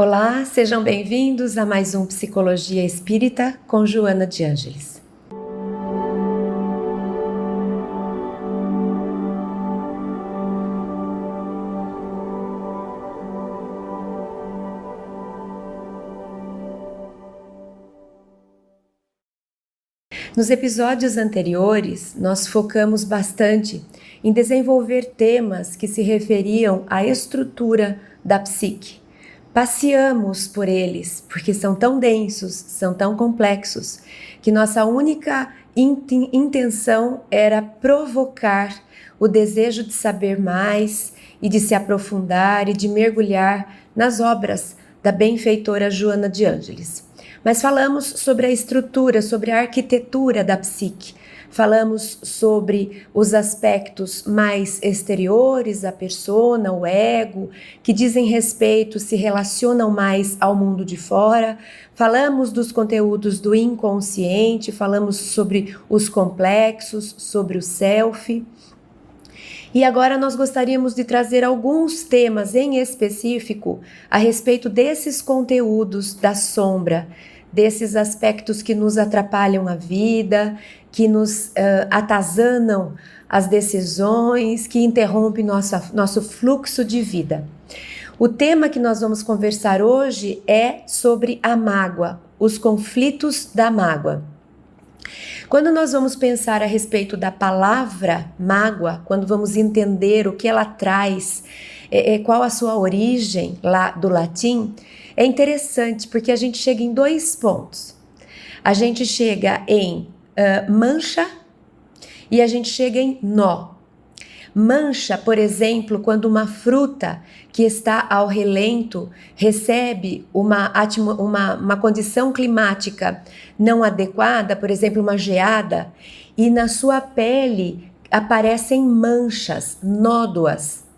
Olá, sejam bem-vindos a mais um Psicologia Espírita com Joana de Ângeles. Nos episódios anteriores, nós focamos bastante em desenvolver temas que se referiam à estrutura da psique. Passeamos por eles porque são tão densos, são tão complexos, que nossa única intenção era provocar o desejo de saber mais e de se aprofundar e de mergulhar nas obras da benfeitora Joana de Ângeles. Mas falamos sobre a estrutura, sobre a arquitetura da psique. Falamos sobre os aspectos mais exteriores, a persona, o ego, que dizem respeito, se relacionam mais ao mundo de fora. Falamos dos conteúdos do inconsciente, falamos sobre os complexos, sobre o self. E agora nós gostaríamos de trazer alguns temas em específico a respeito desses conteúdos da sombra, desses aspectos que nos atrapalham a vida, que nos atazanam as decisões, que interrompem nosso fluxo de vida. O tema que nós vamos conversar hoje é sobre a mágoa, os conflitos da mágoa. Quando nós vamos pensar a respeito da palavra mágoa, quando vamos entender o que ela traz, qual a sua origem lá do latim, é interessante porque a gente chega em dois pontos. A gente chega em mancha e a gente chega em nó. Mancha, por exemplo, quando uma fruta que está ao relento recebe uma condição climática não adequada, por exemplo, uma geada, e na sua pele aparecem manchas, nódoas.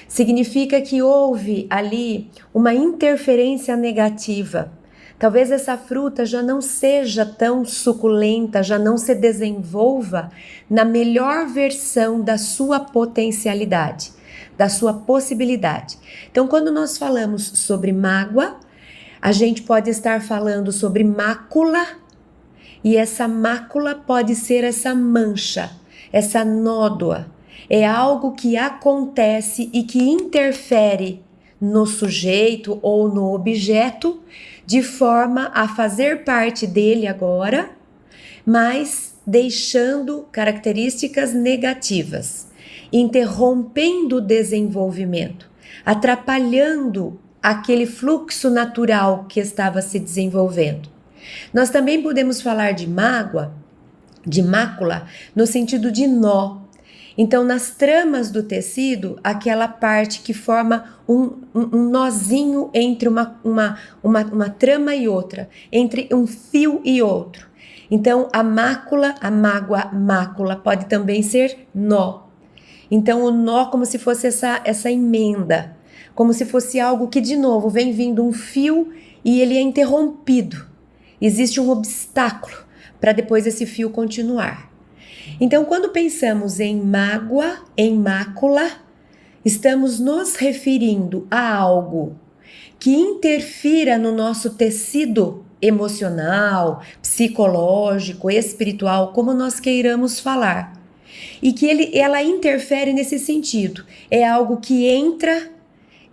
Significa que houve ali uma interferência negativa. Talvez essa fruta já não seja tão suculenta, já não se desenvolva na melhor versão da sua potencialidade, da sua possibilidade. Então, quando nós falamos sobre mágoa, a gente pode estar falando sobre mácula, e essa mácula pode ser essa mancha, essa nódoa. É algo que acontece e que interfere no sujeito ou no objeto de forma a fazer parte dele agora, mas deixando características negativas, interrompendo o desenvolvimento, atrapalhando aquele fluxo natural que estava se desenvolvendo. Nós também podemos falar de mágoa, de mácula, no sentido de nó. Então, nas tramas do tecido, aquela parte que forma um nozinho entre uma trama e outra, entre um fio e outro. Então, a mácula, a mácula, pode também ser nó. Então, o nó como se fosse essa emenda, como se fosse algo que, de novo, vem vindo um fio e ele é interrompido. Existe um obstáculo para depois esse fio continuar. Então, quando pensamos em mágoa, em mácula, estamos nos referindo a algo que interfira no nosso tecido emocional, psicológico, espiritual, como nós queiramos falar. E que ela interfere nesse sentido. É algo que entra,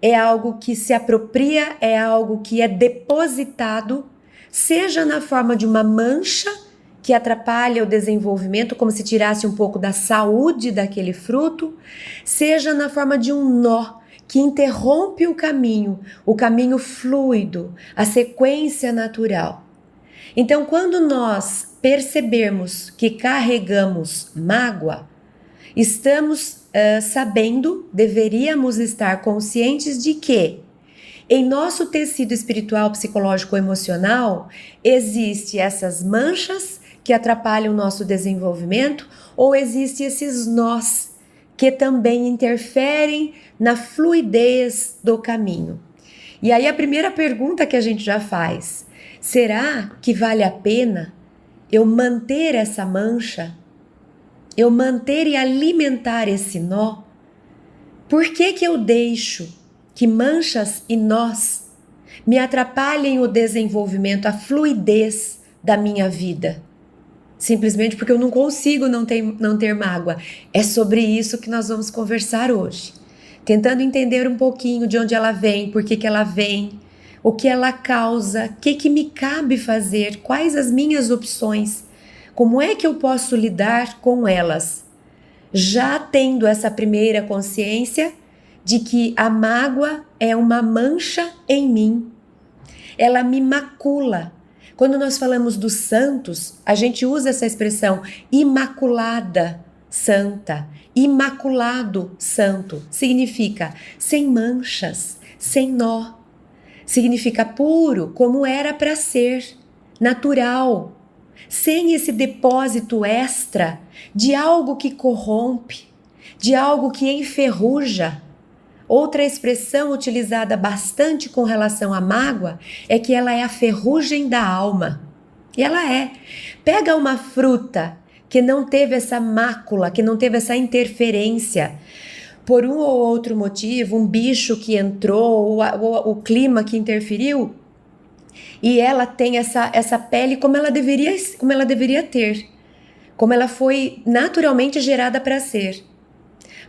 é algo que se apropria, é algo que é depositado, seja na forma de uma mancha, que atrapalha o desenvolvimento, como se tirasse um pouco da saúde daquele fruto, seja na forma de um nó que interrompe o caminho fluido, a sequência natural. Então, quando nós percebermos que carregamos mágoa, estamos sabendo, deveríamos estar conscientes de que em nosso tecido espiritual, psicológico, emocional, existem essas manchas que atrapalham o nosso desenvolvimento, ou existem esses nós que também interferem na fluidez do caminho. E aí a primeira pergunta que a gente já faz: será que vale a pena eu manter essa mancha? Eu manter e alimentar esse nó? Por que eu deixo que manchas e nós me atrapalhem o desenvolvimento, a fluidez da minha vida. Simplesmente porque eu não consigo não ter mágoa. É sobre isso que nós vamos conversar hoje. Tentando entender um pouquinho de onde ela vem, por que ela vem, o que ela causa, o que me cabe fazer, quais as minhas opções, como é que eu posso lidar com elas. Já tendo essa primeira consciência de que a mágoa é uma mancha em mim. Ela me macula. Quando nós falamos dos santos, a gente usa essa expressão imaculada santa, imaculado santo. Significa sem manchas, sem nó. Significa puro, como era para ser, natural, sem esse depósito extra de algo que corrompe, de algo que enferruja. Outra expressão utilizada bastante com relação à mágoa é que ela é a ferrugem da alma. E ela é. Pega uma fruta que não teve essa mácula, que não teve essa interferência, por um ou outro motivo, um bicho que entrou, o clima que interferiu, e ela tem essa pele como ela deveria ter, como ela foi naturalmente gerada para ser.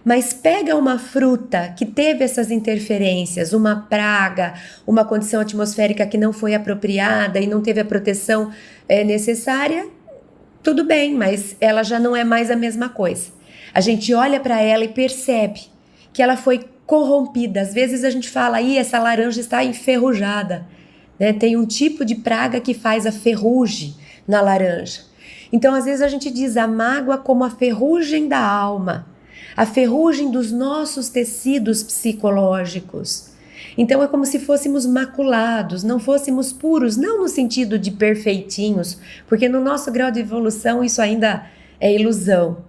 Mas pega uma fruta que teve essas interferências, uma praga, uma condição atmosférica que não foi apropriada e não teve a proteção necessária, tudo bem, mas ela já não é mais a mesma coisa. A gente olha para ela e percebe que ela foi corrompida. Às vezes a gente fala, essa laranja está enferrujada, né? Tem um tipo de praga que faz a ferrugem na laranja. Então, às vezes a gente diz a mágoa como a ferrugem da alma, a ferrugem dos nossos tecidos psicológicos. Então é como se fôssemos maculados, não fôssemos puros, não no sentido de perfeitinhos, porque no nosso grau de evolução isso ainda é ilusão,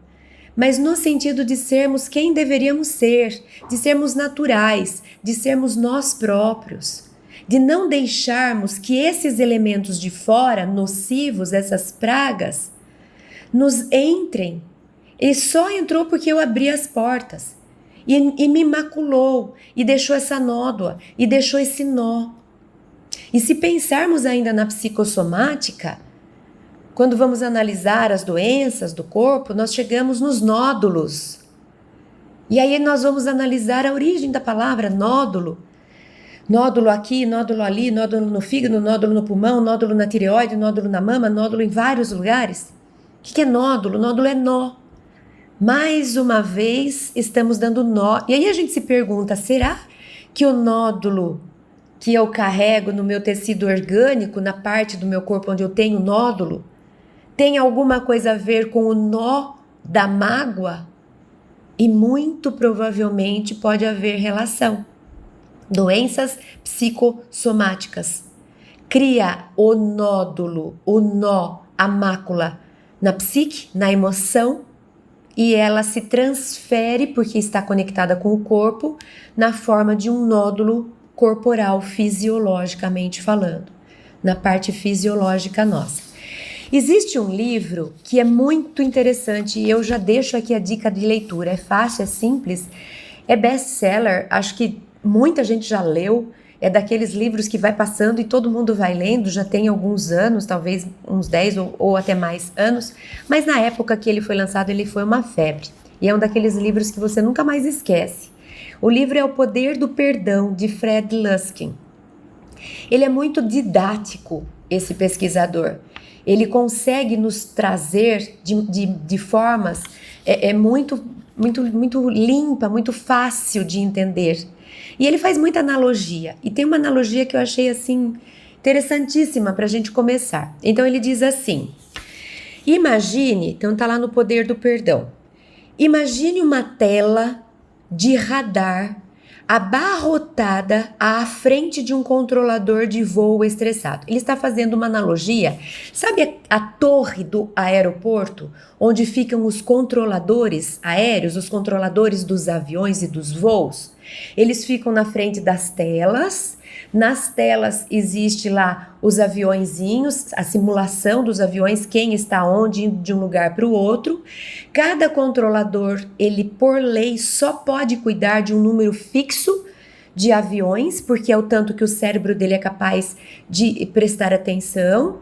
mas no sentido de sermos quem deveríamos ser, de sermos naturais, de sermos nós próprios, de não deixarmos que esses elementos de fora, nocivos, essas pragas, nos entrem. E só entrou porque eu abri as portas e me maculou e deixou essa nódoa e deixou esse nó. E se pensarmos ainda na psicossomática, quando vamos analisar as doenças do corpo, nós chegamos nos nódulos. E aí nós vamos analisar a origem da palavra nódulo. Nódulo aqui, nódulo ali, nódulo no fígado, nódulo no pulmão, nódulo na tireoide, nódulo na mama, nódulo em vários lugares. O que é nódulo? Nódulo é nó. Mais uma vez estamos dando nó. E aí a gente se pergunta, será que o nódulo que eu carrego no meu tecido orgânico, na parte do meu corpo onde eu tenho nódulo, tem alguma coisa a ver com o nó da mágoa? E muito provavelmente pode haver relação. Doenças psicossomáticas. Cria o nódulo, o nó, a mácula na psique, na emoção, e ela se transfere, porque está conectada com o corpo, na forma de um nódulo corporal, fisiologicamente falando, na parte fisiológica nossa. Existe um livro que é muito interessante e eu já deixo aqui a dica de leitura. É fácil, é simples, é best-seller, acho que muita gente já leu. É daqueles livros que vai passando e todo mundo vai lendo, já tem alguns anos, talvez uns 10 ou até mais anos, mas na época que ele foi lançado, ele foi uma febre. E é um daqueles livros que você nunca mais esquece. O livro é O Poder do Perdão, de Fred Luskin. Ele é muito didático, esse pesquisador. Ele consegue nos trazer de formas muito limpa, muito fácil de entender. E ele faz muita analogia, e tem uma analogia que eu achei assim interessantíssima para a gente começar. Então ele diz assim, imagine, então tá lá no Poder do Perdão, imagine uma tela de radar abarrotada à frente de um controlador de voo estressado. Ele está fazendo uma analogia, sabe a torre do aeroporto, onde ficam os controladores aéreos, os controladores dos aviões e dos voos? Eles ficam na frente das telas. Nas telas existe lá os aviõezinhos, a simulação dos aviões, quem está onde, de um lugar para o outro. Cada controlador, ele por lei só pode cuidar de um número fixo de aviões, porque é o tanto que o cérebro dele é capaz de prestar atenção.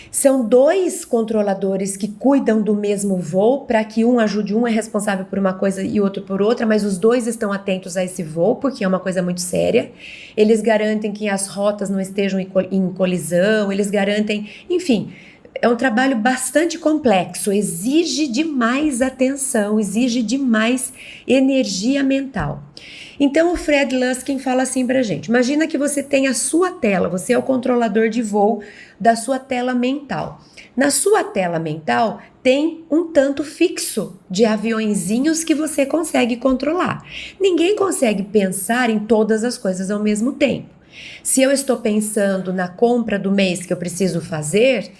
São 2 controladores que cuidam do mesmo voo, para que um ajude, um é responsável por uma coisa e outro por outra, mas os 2 estão atentos a esse voo, porque é uma coisa muito séria. Eles garantem que as rotas não estejam em colisão, eles garantem, enfim, é um trabalho bastante complexo, exige demais atenção, exige demais energia mental. Então o Fred Luskin fala assim pra gente: imagina que você tem a sua tela, você é o controlador de voo da sua tela mental. Na sua tela mental tem um tanto fixo de aviõezinhos que você consegue controlar. Ninguém consegue pensar em todas as coisas ao mesmo tempo. Se eu estou pensando na compra do mês que eu preciso fazer,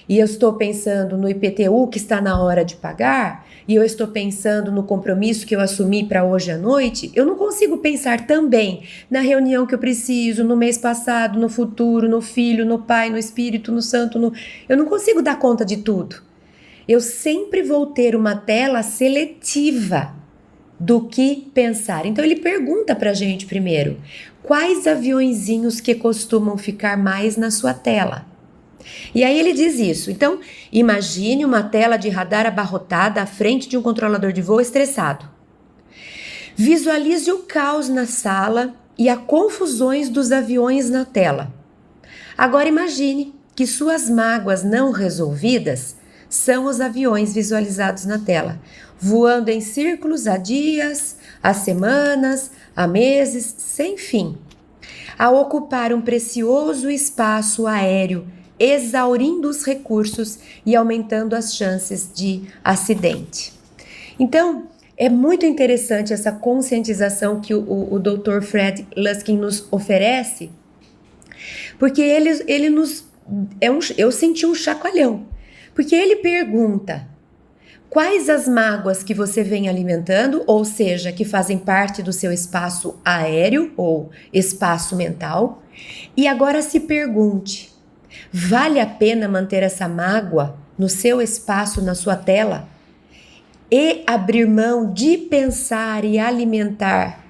e eu estou pensando no IPTU que está na hora de pagar, e eu estou pensando no compromisso que eu assumi para hoje à noite, eu não consigo pensar também na reunião que eu preciso, no mês passado, no futuro, no filho, no pai, no espírito, no santo, eu não consigo dar conta de tudo. Eu sempre vou ter uma tela seletiva do que pensar. Então ele pergunta para a gente primeiro, quais aviõezinhos que costumam ficar mais na sua tela? E aí ele diz isso. Então, imagine uma tela de radar abarrotada à frente de um controlador de voo estressado. Visualize o caos na sala e as confusões dos aviões na tela. Agora imagine que suas mágoas não resolvidas são os aviões visualizados na tela, voando em círculos há dias, há semanas, há meses, sem fim, a ocupar um precioso espaço aéreo, exaurindo os recursos e aumentando as chances de acidente. Então, é muito interessante essa conscientização que o Dr. Fred Luskin nos oferece, porque ele nos... eu senti um chacoalhão, porque ele pergunta quais as mágoas que você vem alimentando, ou seja, que fazem parte do seu espaço aéreo ou espaço mental, e agora se pergunte: vale a pena manter essa mágoa no seu espaço, na sua tela? E abrir mão de pensar e alimentar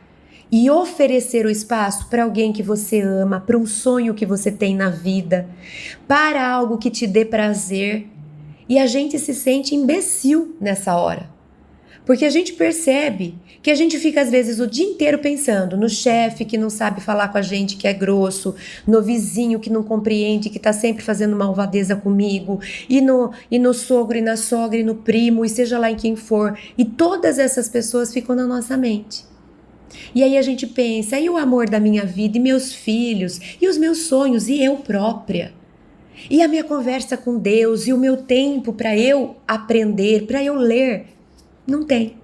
e oferecer o espaço para alguém que você ama, para um sonho que você tem na vida, para algo que te dê prazer. E a gente se sente imbecil nessa hora, porque a gente percebe que a gente fica às vezes o dia inteiro pensando no chefe que não sabe falar com a gente, que é grosso, no vizinho que não compreende, que está sempre fazendo malvadeza comigo, e no sogro e na sogra e no primo, e seja lá em quem for, e todas essas pessoas ficam na nossa mente. E aí a gente pensa, e o amor da minha vida, e meus filhos, e os meus sonhos, e eu própria? E a minha conversa com Deus, e o meu tempo para eu aprender, para eu ler? Não tem.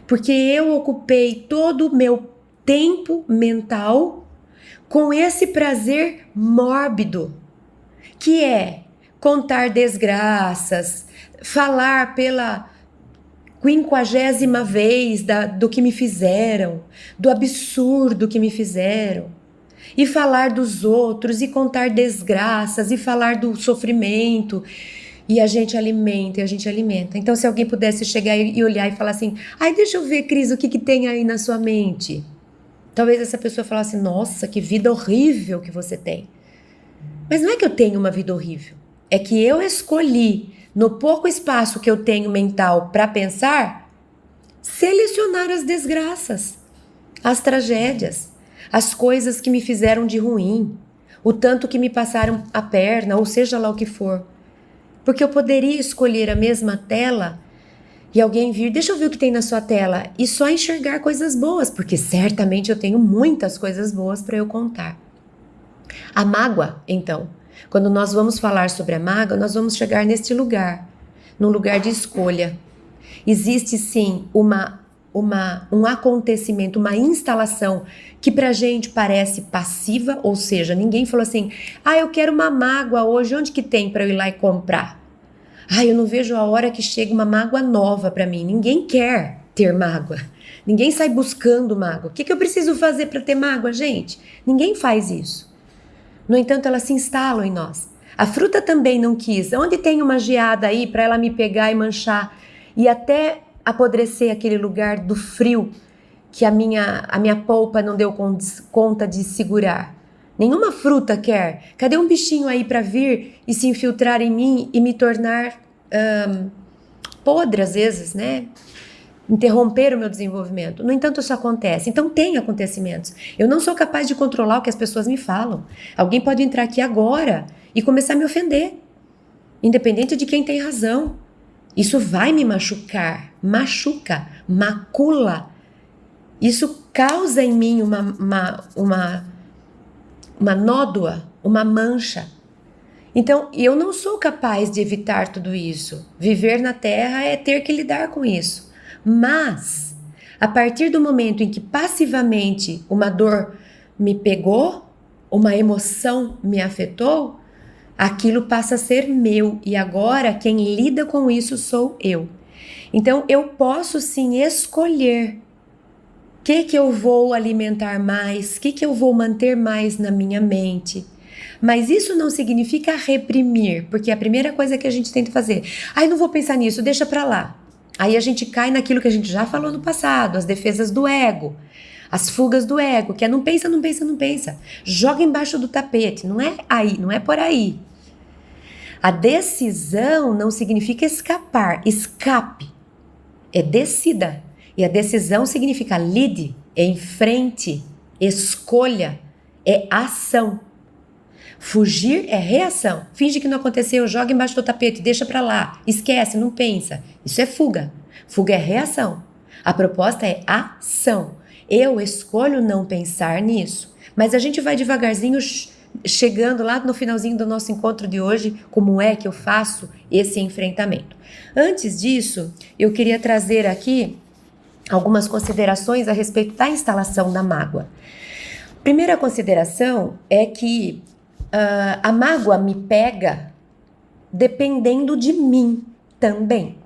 Porque eu ocupei todo o meu tempo mental com esse prazer mórbido, que é contar desgraças, falar pela 50ª vez do que me fizeram, do absurdo que me fizeram, e falar dos outros, e contar desgraças, e falar do sofrimento. E a gente alimenta, e a gente alimenta. Então, se alguém pudesse chegar e olhar e falar assim: ai, deixa eu ver, Cris, o que tem aí na sua mente? Talvez essa pessoa falasse: nossa, que vida horrível que você tem. Mas não é que eu tenho uma vida horrível. É que eu escolhi, no pouco espaço que eu tenho mental para pensar, selecionar as desgraças, as tragédias, as coisas que me fizeram de ruim, o tanto que me passaram a perna, ou seja lá o que for. Porque eu poderia escolher a mesma tela e alguém vir, deixa eu ver o que tem na sua tela, e só enxergar coisas boas, porque certamente eu tenho muitas coisas boas para eu contar. A mágoa, então, quando nós vamos falar sobre a mágoa, nós vamos chegar neste lugar, num lugar de escolha. Existe sim um acontecimento, uma instalação que pra gente parece passiva, ou seja, ninguém falou assim: ah, eu quero uma mágoa hoje, onde que tem para eu ir lá e comprar? Ah, eu não vejo a hora que chega uma mágoa nova para mim. Ninguém quer ter mágoa, ninguém sai buscando mágoa. O que eu preciso fazer para ter mágoa, gente? Ninguém faz isso. No entanto, elas se instalam em nós. A fruta também não quis. Onde tem uma geada aí para ela me pegar e manchar e até apodrecer aquele lugar do frio que a minha polpa não deu conta de segurar. Nenhuma fruta quer. Cadê um bichinho aí para vir e se infiltrar em mim e me tornar podre às vezes, né? Interromper o meu desenvolvimento. No entanto, isso acontece. Então, tem acontecimentos. Eu não sou capaz de controlar o que as pessoas me falam. Alguém pode entrar aqui agora e começar a me ofender, independente de quem tem razão. Isso vai me machucar. Machuca, macula. Isso causa em mim uma nódoa, uma mancha. Então, eu não sou capaz de evitar tudo isso. Viver na Terra é ter que lidar com isso. Mas, a partir do momento em que passivamente uma dor me pegou, uma emoção me afetou, aquilo passa a ser meu e agora quem lida com isso sou eu. Então, eu posso sim escolher o que eu vou alimentar mais, o que eu vou manter mais na minha mente. Mas isso não significa reprimir, porque a primeira coisa que a gente tenta fazer, não vou pensar nisso, deixa pra lá. Aí a gente cai naquilo que a gente já falou no passado, as defesas do ego, as fugas do ego, que é não pensa, não pensa, não pensa. Joga embaixo do tapete, não é aí, não é por aí. A decisão não significa escapar, escape, é decida. E a decisão significa lide, é enfrente, escolha, é ação. Fugir é reação. Finge que não aconteceu, joga embaixo do tapete, deixa pra lá, esquece, não pensa. Isso é fuga. Fuga é reação. A proposta é ação. Eu escolho não pensar nisso. Mas a gente vai devagarzinho chegando lá no finalzinho do nosso encontro de hoje, como é que eu faço esse enfrentamento. Antes disso, eu queria trazer aqui algumas considerações a respeito da instalação da mágoa. Primeira consideração é que a mágoa me pega dependendo de mim também.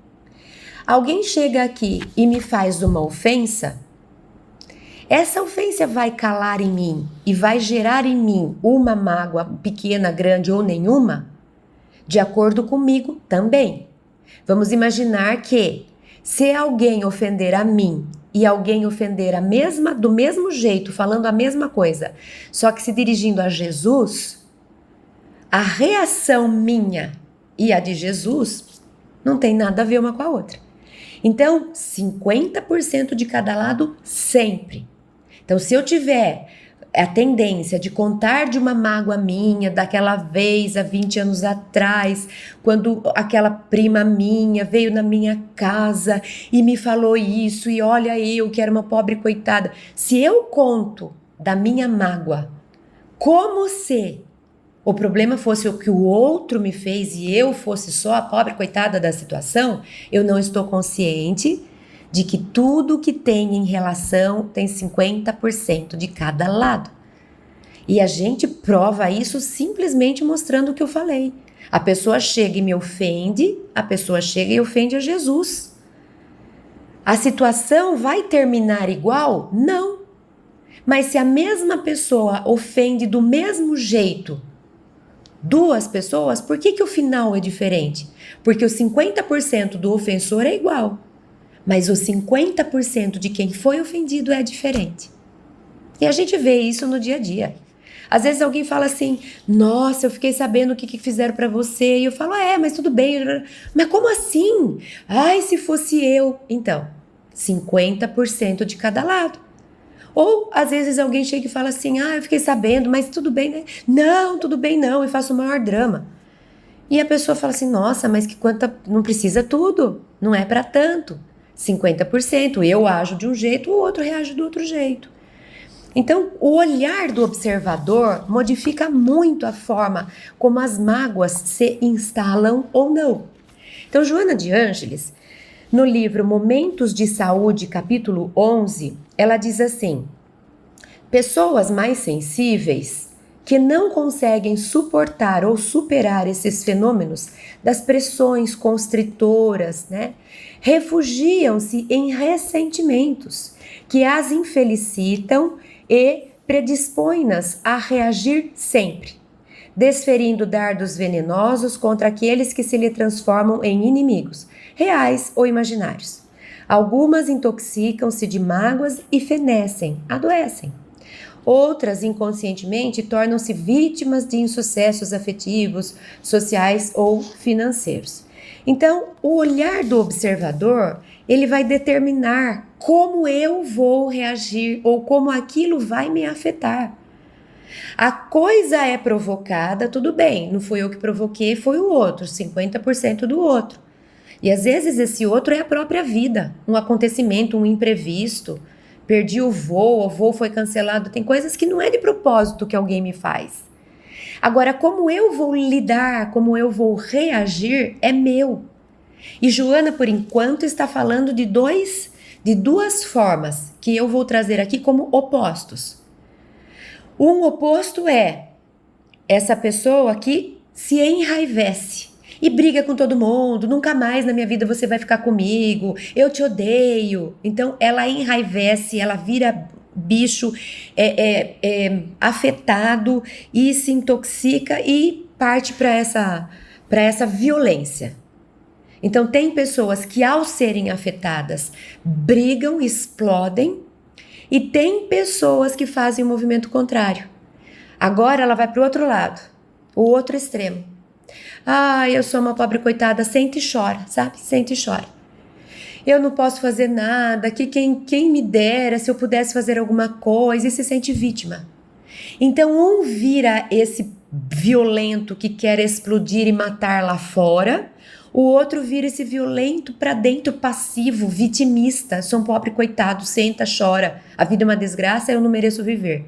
Alguém chega aqui e me faz uma ofensa, essa ofensa vai calar em mim e vai gerar em mim uma mágoa pequena, grande ou nenhuma, de acordo comigo também. Vamos imaginar que se alguém ofender a mim e alguém ofender do mesmo jeito, falando a mesma coisa, só que se dirigindo a Jesus, a reação minha e a de Jesus não tem nada a ver uma com a outra. Então, 50% de cada lado sempre. Então, se eu tiver a tendência de contar de uma mágoa minha, daquela vez, há 20 anos atrás, quando aquela prima minha veio na minha casa e me falou isso, e olha eu que era uma pobre coitada. Se eu conto da minha mágoa como se o problema fosse o que o outro me fez e eu fosse só a pobre coitada da situação, eu não estou consciente de que tudo que tem em relação tem 50% de cada lado. E a gente prova isso simplesmente mostrando o que eu falei. A pessoa chega e me ofende, a pessoa chega e ofende a Jesus. A situação vai terminar igual? Não. Mas se a mesma pessoa ofende do mesmo jeito duas pessoas, por que o final é diferente? Porque o 50% do ofensor é igual, mas o 50% de quem foi ofendido é diferente. E a gente vê isso no dia a dia. Às vezes alguém fala assim, nossa, eu fiquei sabendo o que fizeram pra você, e eu falo, mas tudo bem, mas como assim? Se fosse eu. Então, 50% de cada lado. Ou, às vezes, alguém chega e fala assim, eu fiquei sabendo, mas tudo bem, né? Não, tudo bem não, e faço o maior drama. E a pessoa fala assim, nossa, mas não precisa tudo, não é para tanto. 50%, eu ajo de um jeito, o outro reage do outro jeito. Então, o olhar do observador modifica muito a forma como as mágoas se instalam ou não. Então, Joana de Ângeles, no livro Momentos de Saúde, capítulo 11, ela diz assim, pessoas mais sensíveis que não conseguem suportar ou superar esses fenômenos das pressões constritoras, refugiam-se em ressentimentos que as infelicitam e predispõem-nas a reagir sempre, desferindo dardos venenosos contra aqueles que se lhe transformam em inimigos, reais ou imaginários. Algumas intoxicam-se de mágoas e fenecem, adoecem. Outras, inconscientemente, tornam-se vítimas de insucessos afetivos, sociais ou financeiros. Então, o olhar do observador, ele vai determinar como eu vou reagir ou como aquilo vai me afetar. A coisa é provocada, tudo bem, não fui eu que provoquei, foi o outro, 50% do outro. E às vezes esse outro é a própria vida, um acontecimento, um imprevisto. Perdi o voo foi cancelado. Tem coisas que não é de propósito que alguém me faz. Agora, como eu vou lidar, como eu vou reagir, é meu. E Joana, por enquanto, está falando de duas formas que eu vou trazer aqui como opostos. Um oposto é essa pessoa que se enraivece e briga com todo mundo, nunca mais na minha vida você vai ficar comigo, eu te odeio. Então ela enraivece, ela vira bicho afetado e se intoxica e parte para essa violência. Então tem pessoas que ao serem afetadas brigam, explodem, e tem pessoas que fazem o movimento contrário. Agora ela vai para o outro lado, o outro extremo. Eu sou uma pobre coitada, sente e chora, sabe? Sente e chora. Eu não posso fazer nada, que quem me dera se eu pudesse fazer alguma coisa, e se sente vítima. Então um vira esse violento que quer explodir e matar lá fora, o outro vira esse violento para dentro, passivo, vitimista. Sou um pobre coitado, senta, chora. A vida é uma desgraça, eu não mereço viver.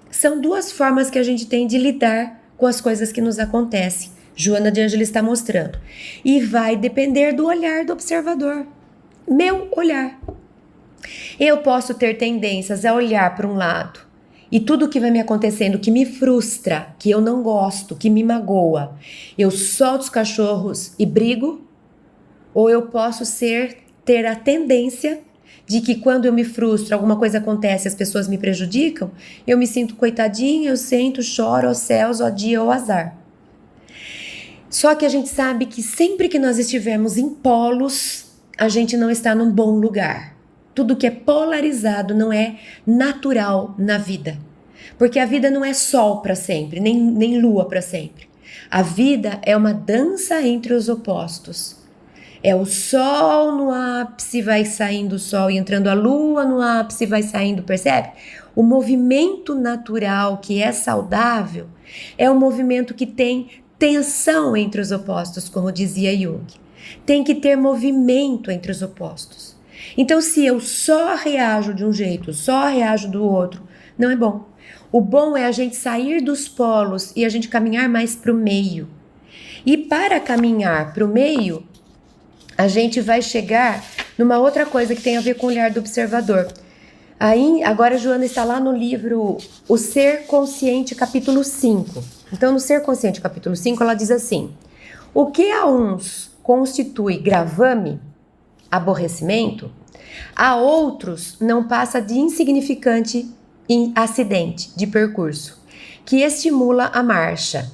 São duas formas que a gente tem de lidar com as coisas que nos acontecem. Joana de Ângeles está mostrando. E vai depender do olhar do observador. Meu olhar. Eu posso ter tendências a olhar para um lado e tudo que vai me acontecendo que me frustra, que eu não gosto, que me magoa, eu solto os cachorros e brigo, ou eu posso ter a tendência de que quando eu me frustro, alguma coisa acontece, as pessoas me prejudicam, eu me sinto coitadinha, eu sento, choro aos céus, ó dia, ó azar. Só que a gente sabe que sempre que nós estivermos em polos, a gente não está num bom lugar. Tudo que é polarizado não é natural na vida. Porque a vida não é sol para sempre, nem lua para sempre. A vida é uma dança entre os opostos. É o sol no ápice, vai saindo o sol e entrando a lua no ápice, vai saindo, percebe? O movimento natural que é saudável é um movimento que tem tensão entre os opostos, como dizia Jung. Tem que ter movimento entre os opostos. Então, se eu só reajo de um jeito, só reajo do outro, não é bom. O bom é a gente sair dos polos e a gente caminhar mais para o meio. E para caminhar para o meio, a gente vai chegar numa outra coisa que tem a ver com o olhar do observador. Aí, agora a Joana está lá no livro O Ser Consciente, capítulo 5. Então, no Ser Consciente, capítulo 5, ela diz assim: o que a uns constitui gravame, aborrecimento, a outros não passa de insignificante acidente de percurso, que estimula a marcha.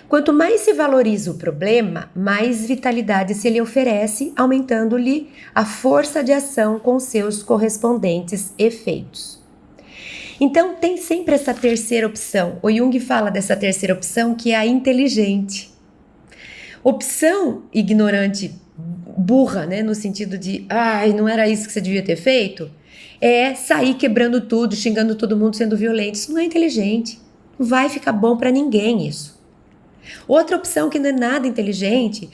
Quanto mais se valoriza o problema, mais vitalidade se lhe oferece, aumentando-lhe a força de ação com seus correspondentes efeitos. Então tem sempre essa terceira opção. O Jung fala dessa terceira opção, que é a inteligente. Opção ignorante, burra, né, no sentido de não era isso que você devia ter feito, é sair quebrando tudo, xingando todo mundo, sendo violento. Isso não é inteligente. Não vai ficar bom para ninguém isso. Outra opção que não é nada inteligente,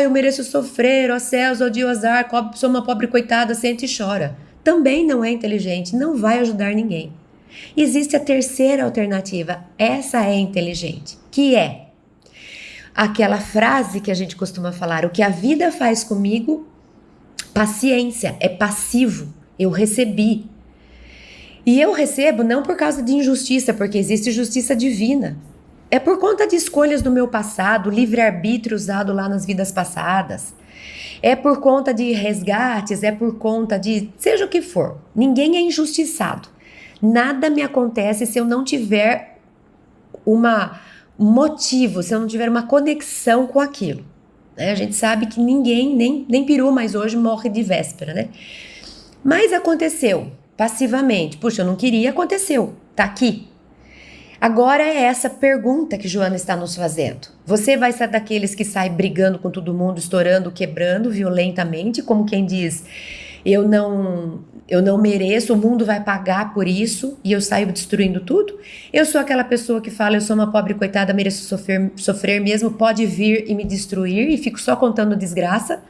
eu mereço sofrer, ó céus, ó dia, ó azar, sou uma pobre coitada, sente e chora. Também não é inteligente, não vai ajudar ninguém. Existe a terceira alternativa, essa é inteligente, que é aquela frase que a gente costuma falar: o que a vida faz comigo, paciência, é passivo, eu recebi. E eu recebo não por causa de injustiça, porque existe justiça divina. É por conta de escolhas do meu passado, livre-arbítrio usado lá nas vidas passadas. É por conta de resgates, é por conta de seja o que for. Ninguém é injustiçado. Nada me acontece se eu não tiver um motivo, se eu não tiver uma conexão com aquilo. né? A gente sabe que ninguém, nem peru mais hoje morre de véspera, né? Mas aconteceu, passivamente. Puxa, eu não queria, aconteceu, tá aqui. Agora é essa pergunta que Joana está nos fazendo. Você vai ser daqueles que sai brigando com todo mundo, estourando, quebrando violentamente, como quem diz, eu não mereço, o mundo vai pagar por isso e eu saio destruindo tudo? Eu sou aquela pessoa que fala, eu sou uma pobre coitada, mereço sofrer mesmo, pode vir e me destruir e fico só contando desgraça.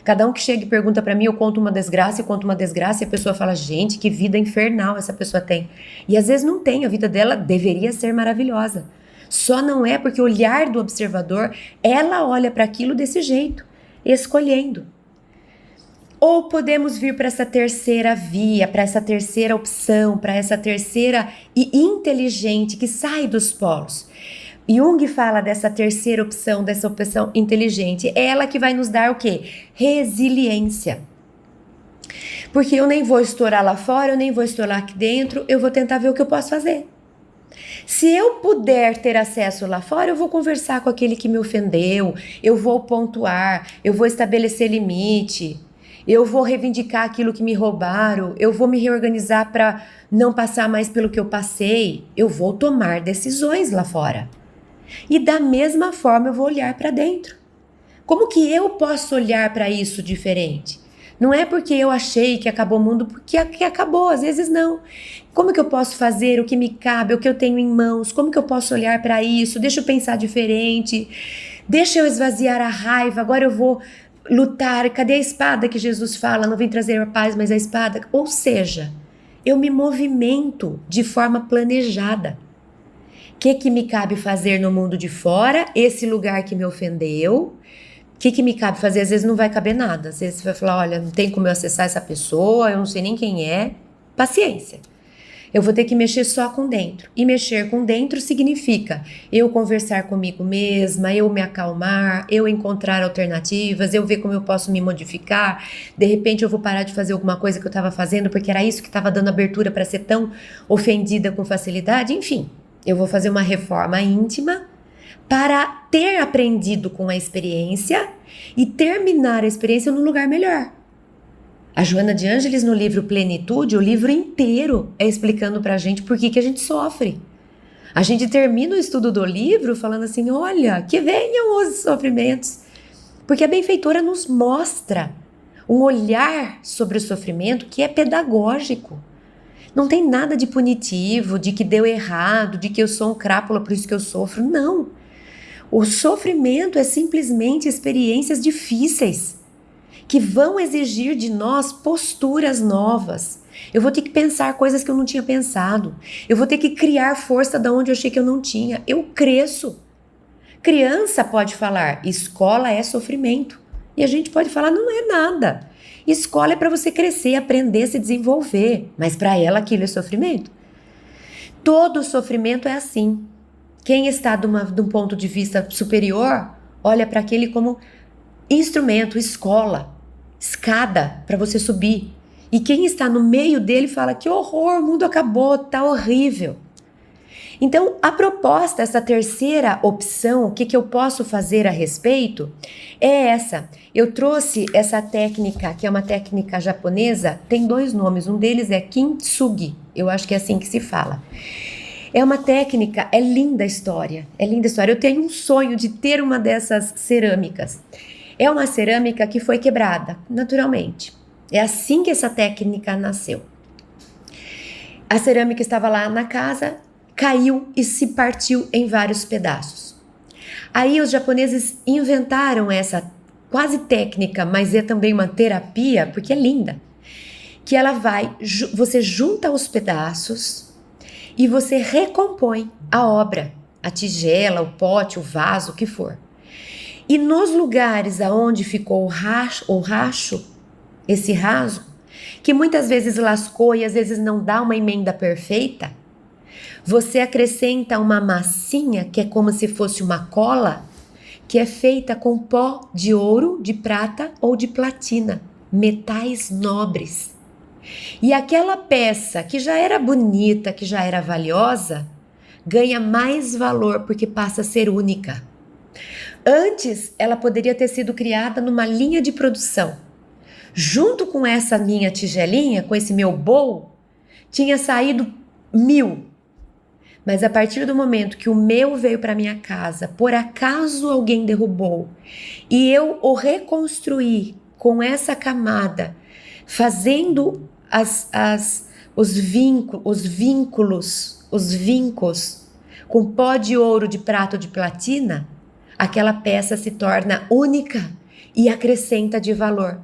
Cada um que chega e pergunta pra mim, eu conto uma desgraça e a pessoa fala, gente, que vida infernal essa pessoa tem. E às vezes não tem, a vida dela deveria ser maravilhosa. Só não é porque o olhar do observador, ela olha para aquilo desse jeito, escolhendo. Ou podemos vir para essa terceira via, para essa terceira opção, para essa terceira e inteligente que sai dos polos. Jung fala dessa terceira opção, dessa opção inteligente. É ela que vai nos dar o quê? Resiliência. Porque eu nem vou estourar lá fora, eu nem vou estourar aqui dentro, eu vou tentar ver o que eu posso fazer. Se eu puder ter acesso lá fora, eu vou conversar com aquele que me ofendeu, eu vou pontuar, eu vou estabelecer limite, eu vou reivindicar aquilo que me roubaram, eu vou me reorganizar para não passar mais pelo que eu passei, eu vou tomar decisões lá fora. E da mesma forma eu vou olhar para dentro. Como que eu posso olhar para isso diferente? Não é porque eu achei que acabou o mundo, porque acabou, às vezes não. Como que eu posso fazer o que me cabe, o que eu tenho em mãos? Como que eu posso olhar para isso? Deixa eu pensar diferente. Deixa eu esvaziar a raiva, agora eu vou lutar. Cadê a espada que Jesus fala? Não vem trazer a paz, mas a espada. Ou seja, eu me movimento de forma planejada. O que me cabe fazer no mundo de fora? Esse lugar que me ofendeu. O que me cabe fazer? Às vezes não vai caber nada. Às vezes você vai falar, olha, não tem como eu acessar essa pessoa, eu não sei nem quem é. Paciência. Eu vou ter que mexer só com dentro. E mexer com dentro significa eu conversar comigo mesma, eu me acalmar, eu encontrar alternativas, eu ver como eu posso me modificar. De repente eu vou parar de fazer alguma coisa que eu estava fazendo porque era isso que estava dando abertura para ser tão ofendida com facilidade. Enfim, eu vou fazer uma reforma íntima para ter aprendido com a experiência e terminar a experiência num lugar melhor. A Joana de Ângeles, no livro Plenitude, o livro inteiro é explicando pra gente por que a gente sofre. A gente termina o estudo do livro falando assim, olha, que venham os sofrimentos. Porque a benfeitora nos mostra um olhar sobre o sofrimento que é pedagógico. Não tem nada de punitivo, de que deu errado, de que eu sou um crápula, por isso que eu sofro. Não. O sofrimento é simplesmente experiências difíceis que vão exigir de nós posturas novas. Eu vou ter que pensar coisas que eu não tinha pensado. Eu vou ter que criar força da onde eu achei que eu não tinha. Eu cresço. Criança pode falar, escola é sofrimento. E a gente pode falar, não é nada. Escola é para você crescer, aprender, se desenvolver. Mas para ela aquilo é sofrimento. Todo sofrimento é assim. Quem está de um ponto de vista superior, olha para aquele como instrumento, escola, escada para você subir. E quem está no meio dele fala, que horror, o mundo acabou, tá horrível. Então, a proposta, essa terceira opção, o que eu posso fazer a respeito, é essa. Eu trouxe essa técnica, que é uma técnica japonesa, tem dois nomes, um deles é Kintsugi, eu acho que é assim que se fala. É uma técnica, é linda a história, é linda a história. Eu tenho um sonho de ter uma dessas cerâmicas. É uma cerâmica que foi quebrada, naturalmente. É assim que essa técnica nasceu. A cerâmica estava lá na casa, caiu e se partiu em vários pedaços. Aí os japoneses inventaram essa quase técnica, mas é também uma terapia, porque é linda. Que ela você junta os pedaços e você recompõe a obra, a tigela, o pote, o vaso, o que for. E nos lugares aonde ficou o racho, esse rasgo, que muitas vezes lascou e às vezes não dá uma emenda perfeita, você acrescenta uma massinha que é como se fosse uma cola, que é feita com pó de ouro, de prata ou de platina, metais nobres. E aquela peça que já era bonita, que já era valiosa, ganha mais valor porque passa a ser única. Antes, ela poderia ter sido criada numa linha de produção. Junto com essa minha tigelinha, com esse meu bowl, tinha saído 1000. Mas a partir do momento que o meu veio para minha casa, por acaso alguém derrubou, e eu o reconstruí com essa camada, fazendo os vincos com pó de ouro, de prata ou de platina, aquela peça se torna única e acrescenta de valor.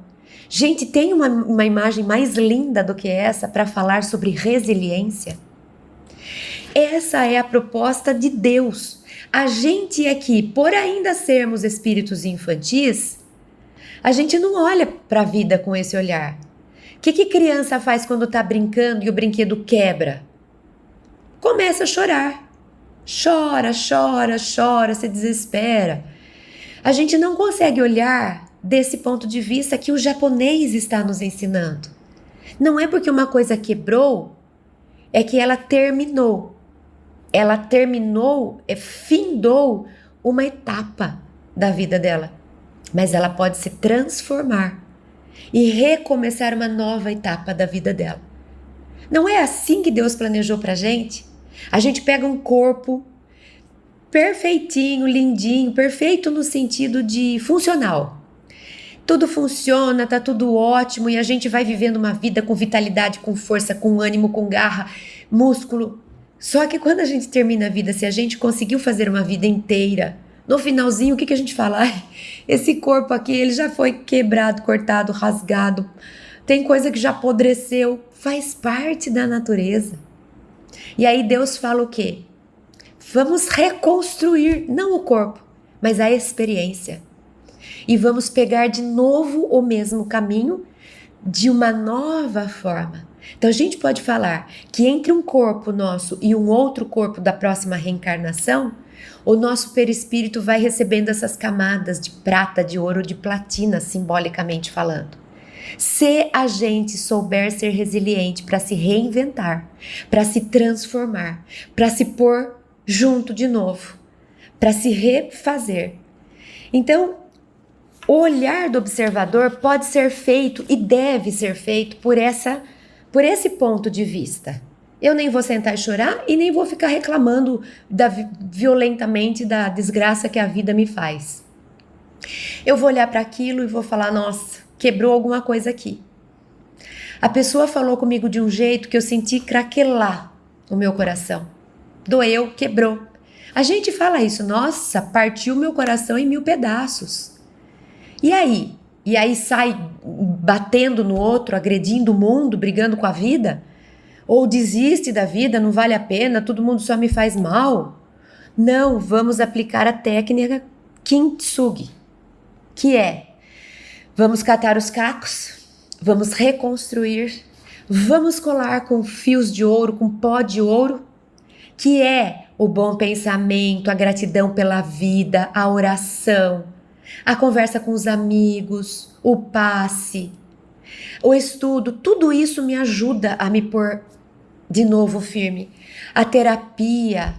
Gente, tem uma imagem mais linda do que essa para falar sobre resiliência? Essa é a proposta de Deus. A gente aqui, por ainda sermos espíritos infantis, a gente não olha para a vida com esse olhar. O que criança faz quando está brincando e o brinquedo quebra? Começa a chorar. Chora, se desespera. A gente não consegue olhar desse ponto de vista que o japonês está nos ensinando. Não é porque uma coisa quebrou, é que ela terminou. Ela findou uma etapa da vida dela. Mas ela pode se transformar e recomeçar uma nova etapa da vida dela. Não é assim que Deus planejou pra gente? A gente pega um corpo perfeitinho, lindinho, perfeito no sentido de funcional. Tudo funciona, tá tudo ótimo e a gente vai vivendo uma vida com vitalidade, com força, com ânimo, com garra, músculo. Só que quando a gente termina a vida, se a gente conseguiu fazer uma vida inteira, no finalzinho, o que a gente fala? Ai, esse corpo aqui, ele já foi quebrado, cortado, rasgado. Tem coisa que já apodreceu. Faz parte da natureza. E aí Deus fala o quê? Vamos reconstruir, não o corpo, mas a experiência. E vamos pegar de novo o mesmo caminho de uma nova forma. Então a gente pode falar que entre um corpo nosso e um outro corpo da próxima reencarnação, o nosso perispírito vai recebendo essas camadas de prata, de ouro, de platina, simbolicamente falando. Se a gente souber ser resiliente para se reinventar, para se transformar, para se pôr junto de novo, para se refazer. Então, o olhar do observador pode ser feito e deve ser feito por esse ponto de vista. Eu nem vou sentar e chorar e nem vou ficar reclamando violentamente da desgraça que a vida me faz. Eu vou olhar para aquilo e vou falar, nossa, quebrou alguma coisa aqui. A pessoa falou comigo de um jeito que eu senti craquelar o meu coração. Doeu, quebrou. A gente fala isso, nossa, partiu meu coração em 1000 pedaços. E aí? E aí sai batendo no outro, agredindo o mundo, brigando com a vida? Ou desiste da vida, não vale a pena, todo mundo só me faz mal? Não, vamos aplicar a técnica Kintsugi, que é, vamos catar os cacos, vamos reconstruir, vamos colar com fios de ouro, com pó de ouro, que é o bom pensamento, a gratidão pela vida, a oração, a conversa com os amigos, o passe, o estudo, tudo isso me ajuda a me pôr de novo firme. A terapia,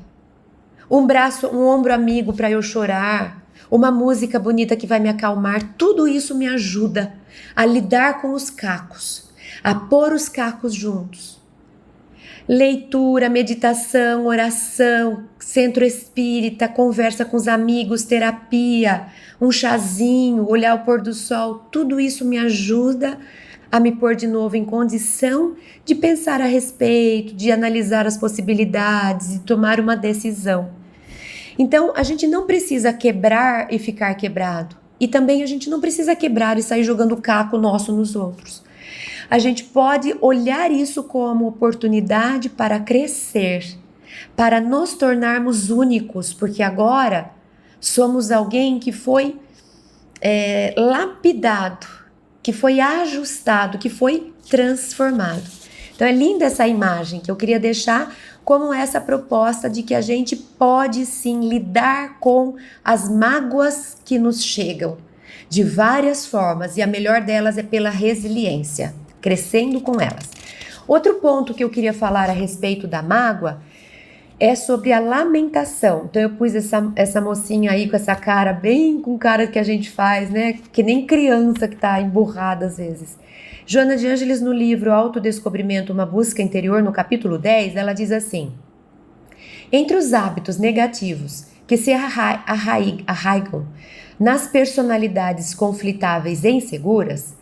um ombro amigo para eu chorar, uma música bonita que vai me acalmar, tudo isso me ajuda a lidar com os cacos, a pôr os cacos juntos. Leitura, meditação, oração, centro espírita, conversa com os amigos, terapia, um chazinho, olhar o pôr do sol, tudo isso me ajuda a me pôr de novo em condição de pensar a respeito, de analisar as possibilidades e tomar uma decisão. Então, a gente não precisa quebrar e ficar quebrado. E também a gente não precisa quebrar e sair jogando caco nosso nos outros. A gente pode olhar isso como oportunidade para crescer, para nos tornarmos únicos, porque agora somos alguém que foi lapidado, que foi ajustado, que foi transformado. Então é linda essa imagem que eu queria deixar como essa proposta de que a gente pode sim lidar com as mágoas que nos chegam de várias formas, e a melhor delas é pela resiliência, crescendo com elas. Outro ponto que eu queria falar a respeito da mágoa é sobre a lamentação. Então eu pus essa mocinha aí com essa cara, bem com cara que a gente faz, né? Que nem criança que tá emburrada às vezes. Joana de Ângeles, no livro Autodescobrimento, uma busca interior, no capítulo 10, ela diz assim: entre os hábitos negativos que se arraigam nas personalidades conflitáveis e inseguras,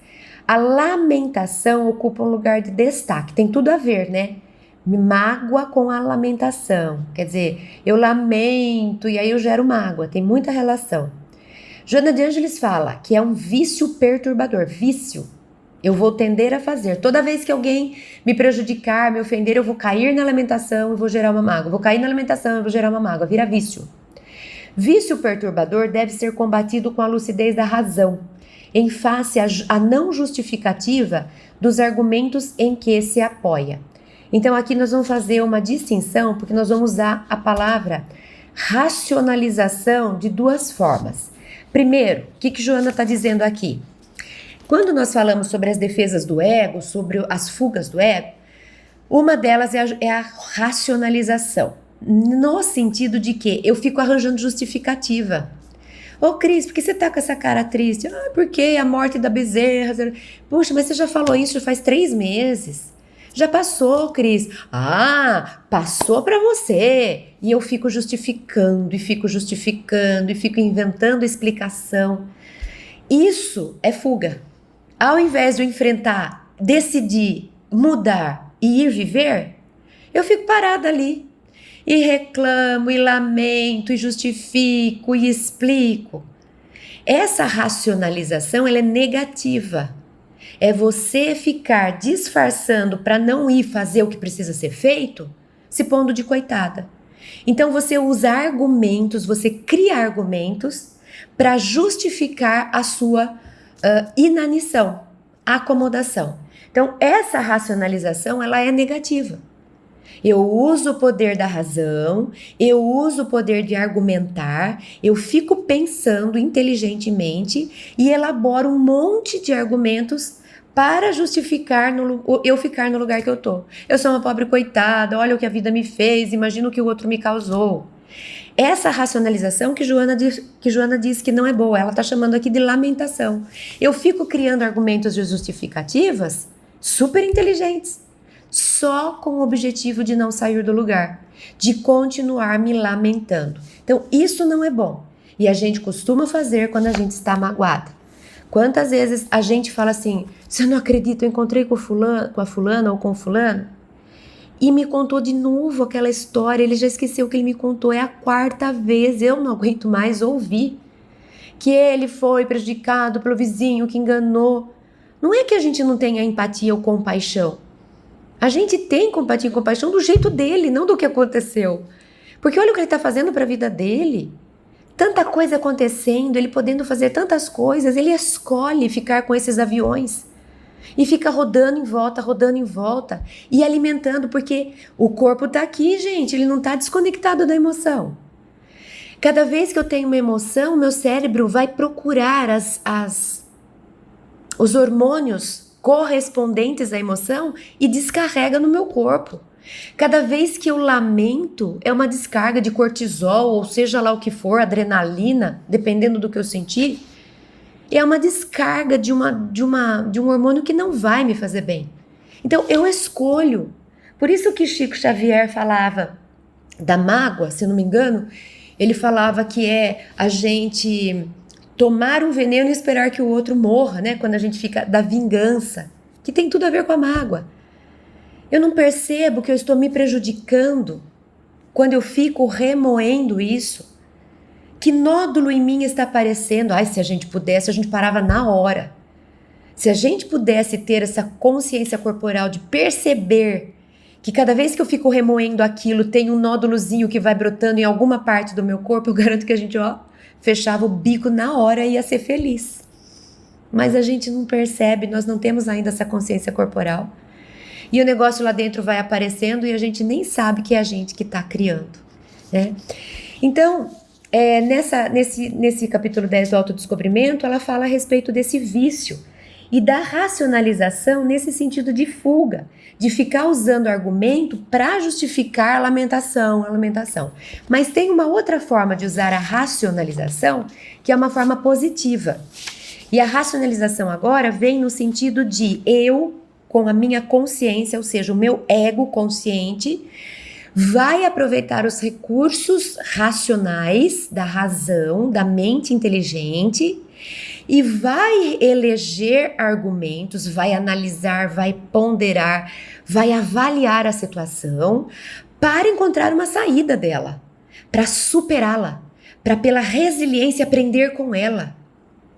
a lamentação ocupa um lugar de destaque. Tem tudo a ver, né? Mágoa com a lamentação. Quer dizer, eu lamento e aí eu gero mágoa. Tem muita relação. Joana de Ângeles fala que é um vício perturbador. Vício. Eu vou tender a fazer. Toda vez que alguém me prejudicar, me ofender, eu vou cair na lamentação e vou gerar uma mágoa. Vou cair na lamentação e vou gerar uma mágoa. Vira vício. Vício perturbador deve ser combatido com a lucidez da razão, em face à não justificativa dos argumentos em que se apoia. Então aqui nós vamos fazer uma distinção, porque nós vamos usar a palavra racionalização de duas formas. Primeiro, o que Joana está dizendo aqui? Quando nós falamos sobre as defesas do ego, sobre as fugas do ego, uma delas é a racionalização, no sentido de que eu fico arranjando justificativa. Ô Cris, por que você tá com essa cara triste? Porque a morte da Bezerra. Puxa, mas você já falou isso já faz 3 meses. Já passou, Cris. Passou para você. E eu fico justificando, e fico inventando explicação. Isso é fuga. Ao invés de eu enfrentar, decidir, mudar e ir viver, eu fico parada ali. E reclamo, e lamento, e justifico, e explico. Essa racionalização, ela é negativa. É você ficar disfarçando para não ir fazer o que precisa ser feito, se pondo de coitada. Então você usa argumentos, você cria argumentos para justificar a sua inanição, acomodação. Então essa racionalização, ela é negativa. Eu uso o poder da razão, eu uso o poder de argumentar, eu fico pensando inteligentemente e elaboro um monte de argumentos para justificar eu ficar no lugar que eu tô. Eu sou uma pobre coitada, olha o que a vida me fez, imagina o que o outro me causou. Essa racionalização que Joana diz que não é boa, ela está chamando aqui de lamentação. Eu fico criando argumentos de justificativas super inteligentes, só com o objetivo de não sair do lugar, de continuar me lamentando. Então isso não é bom e a gente costuma fazer quando a gente está magoada. Quantas vezes a gente fala assim: você não acredita, eu encontrei com a fulana ou com o fulano e me contou de novo aquela história, ele já esqueceu o que ele me contou, é a 4ª vez, eu não aguento mais ouvir que ele foi prejudicado pelo vizinho que enganou. Não é que a gente não tenha empatia ou compaixão. A gente tem empatia e compaixão do jeito dele, não do que aconteceu. Porque olha o que ele está fazendo para a vida dele. Tanta coisa acontecendo, ele podendo fazer tantas coisas, ele escolhe ficar com esses aviões. E fica rodando em volta e alimentando, porque o corpo está aqui, gente, ele não está desconectado da emoção. Cada vez que eu tenho uma emoção, meu cérebro vai procurar os hormônios correspondentes à emoção e descarrega no meu corpo. Cada vez que eu lamento, é uma descarga de cortisol, ou seja lá o que for, adrenalina, dependendo do que eu sentir, é uma descarga de um hormônio que não vai me fazer bem. Então eu escolho. Por isso que Chico Xavier falava da mágoa, se eu não me engano, ele falava que é a gente tomar um veneno e esperar que o outro morra, né? Quando a gente fica da vingança, que tem tudo a ver com a mágoa. Eu não percebo que eu estou me prejudicando quando eu fico remoendo isso. Que nódulo em mim está aparecendo? Se a gente pudesse, a gente parava na hora. Se a gente pudesse ter essa consciência corporal de perceber que cada vez que eu fico remoendo aquilo, tem um nódulozinho que vai brotando em alguma parte do meu corpo, eu garanto que a gente, fechava o bico na hora e ia ser feliz. Mas a gente não percebe, nós não temos ainda essa consciência corporal. E o negócio lá dentro vai aparecendo e a gente nem sabe que é a gente que está criando, né? Então, nesse capítulo 10 do autodescobrimento, ela fala a respeito desse vício. e da racionalização nesse sentido de fuga, de ficar usando argumento para justificar a lamentação. Mas tem uma outra forma de usar a racionalização, que é uma forma positiva. E a racionalização agora vem no sentido de eu, com a minha consciência, ou seja, o meu ego consciente, vai aproveitar os recursos racionais da razão, da mente inteligente e vai eleger argumentos, vai analisar, vai ponderar, vai avaliar a situação para encontrar uma saída dela, para superá-la, para pela resiliência aprender com ela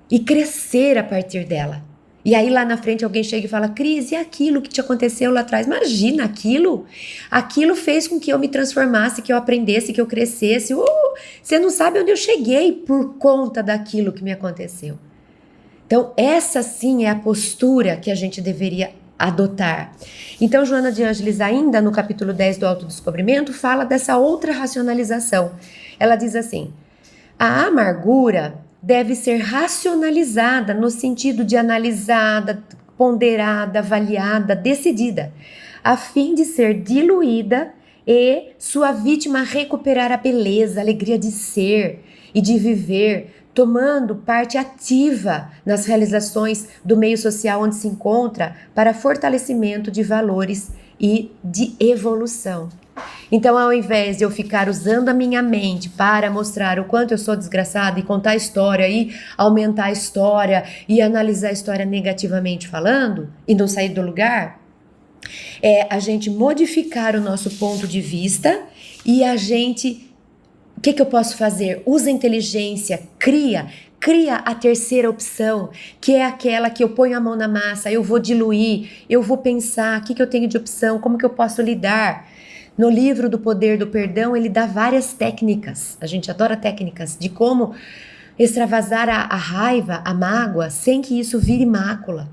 e crescer a partir dela. E aí lá na frente alguém chega e fala: Cris, e aquilo que te aconteceu lá atrás? Imagina aquilo fez com que eu me transformasse, que eu aprendesse, que eu crescesse. Você não sabe onde eu cheguei por conta daquilo que me aconteceu. Então essa sim é a postura que a gente deveria adotar. Então Joana de Ângeles, ainda no capítulo 10 do Autodescobrimento, fala dessa outra racionalização. Ela diz assim: a amargura deve ser racionalizada no sentido de analisada, ponderada, avaliada, decidida, a fim de ser diluída e sua vítima recuperar a beleza, a alegria de ser e de viver, tomando parte ativa nas realizações do meio social onde se encontra para fortalecimento de valores e de evolução. Então, ao invés de eu ficar usando a minha mente para mostrar o quanto eu sou desgraçada e contar a história e aumentar a história e analisar a história negativamente falando e não sair do lugar, é a gente modificar o nosso ponto de vista e a gente... O que eu posso fazer? Usa a inteligência, cria a terceira opção, que é aquela que eu ponho a mão na massa, eu vou diluir, eu vou pensar, o que eu tenho de opção, como que eu posso lidar. No livro do Poder do Perdão, ele dá várias técnicas, a gente adora técnicas, de como extravasar a raiva, a mágoa, sem que isso vire mácula.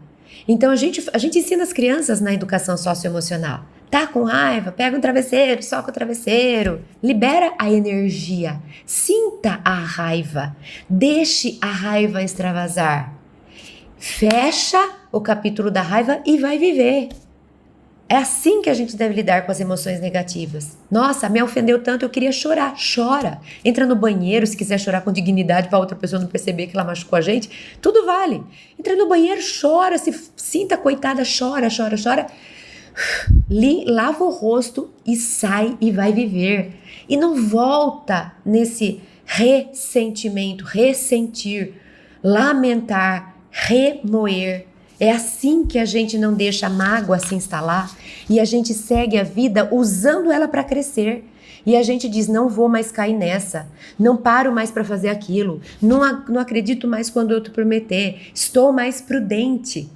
Então a gente ensina as crianças na educação socioemocional. Tá com raiva? Pega um travesseiro, soca o travesseiro, libera a energia, sinta a raiva, deixe a raiva extravasar. Fecha o capítulo da raiva e vai viver. É assim que a gente deve lidar com as emoções negativas. Nossa, me ofendeu tanto, eu queria chorar. Chora. Entra no banheiro, se quiser chorar com dignidade para outra pessoa não perceber que ela machucou a gente. Tudo vale. Entra no banheiro, chora, se sinta coitada, chora. Lava o rosto e sai e vai viver. E não volta nesse ressentimento, ressentir, lamentar, remoer. É assim que a gente não deixa a mágoa se instalar e a gente segue a vida usando ela para crescer. E a gente diz: não vou mais cair nessa, não paro mais para fazer aquilo, não acredito mais quando eu te prometer, estou mais prudente,